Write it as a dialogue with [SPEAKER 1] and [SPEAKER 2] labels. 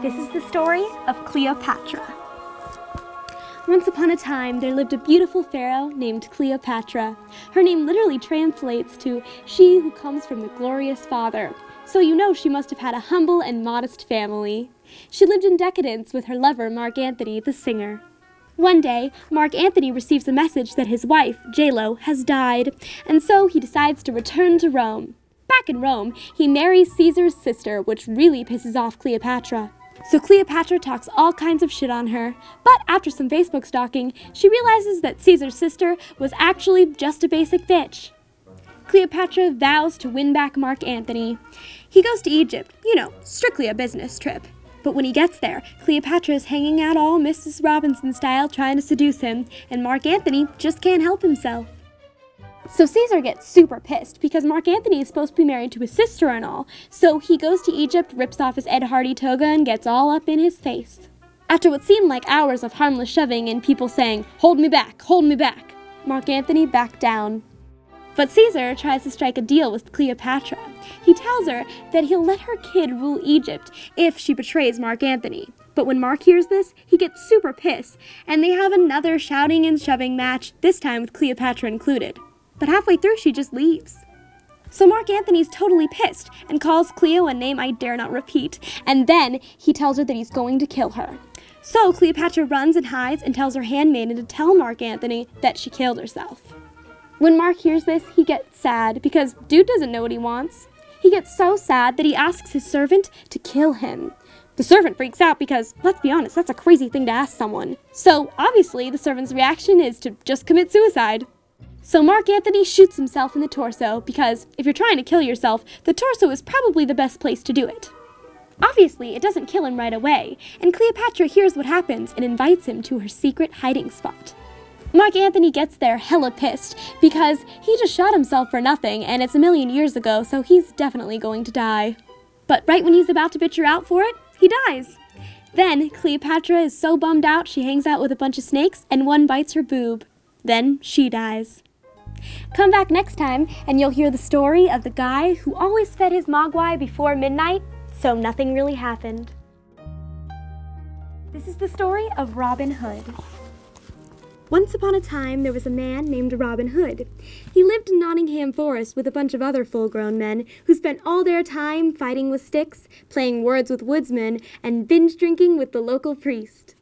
[SPEAKER 1] This is the story of Cleopatra. Once upon a time, there lived a beautiful pharaoh named Cleopatra. Her name literally translates to "she who comes from the glorious father," so you know she must have had a humble and modest family. She lived in decadence with her lover, Mark Antony, the singer. One day, Mark Antony receives a message that his wife, J-Lo, has died, and so he decides to return to Rome. Back in Rome, he marries Caesar's sister, which really pisses off Cleopatra. So Cleopatra talks all kinds of shit on her, but after some Facebook stalking, she realizes that Caesar's sister was actually just a basic bitch. Cleopatra vows to win back Mark Antony. He goes to Egypt, strictly a business trip. But when he gets there, Cleopatra is hanging out all Mrs. Robinson style trying to seduce him, and Mark Antony just can't help himself. So Caesar gets super pissed because Mark Antony is supposed to be married to his sister and all, so he goes to Egypt, rips off his Ed Hardy toga, and gets all up in his face. After what seemed like hours of harmless shoving and people saying, "Hold me back, Mark Antony backed down. But Caesar tries to strike a deal with Cleopatra. He tells her that he'll let her kid rule Egypt if she betrays Mark Antony. But when Mark hears this, he gets super pissed, and they have another shouting and shoving match, this time with Cleopatra included. But halfway through, she just leaves. So Mark Antony's totally pissed and calls Cleo a name I dare not repeat, and then he tells her that he's going to kill her. So Cleopatra runs and hides and tells her handmaiden to tell Mark Antony that she killed herself. When Mark hears this, he gets sad because dude doesn't know what he wants. He gets so sad that he asks his servant to kill him. The servant freaks out because, let's be honest, that's a crazy thing to ask someone. So obviously the servant's reaction is to just commit suicide. So Mark Antony shoots himself in the torso because if you're trying to kill yourself, the torso is probably the best place to do it. Obviously, it doesn't kill him right away, and Cleopatra hears what happens and invites him to her secret hiding spot. Mark Antony gets there hella pissed because he just shot himself for nothing and it's a million years ago, so he's definitely going to die. But right when he's about to bitch her out for it, he dies. Then Cleopatra is so bummed out she hangs out with a bunch of snakes and one bites her boob. Then she dies. Come back next time and you'll hear the story of the guy who always fed his mogwai before midnight, so nothing really happened. This is the story of Robin Hood. Once upon a time, there was a man named Robin Hood. He lived in Nottingham Forest with a bunch of other full-grown men who spent all their time fighting with sticks, playing words with woodsmen, and binge drinking with the local priest.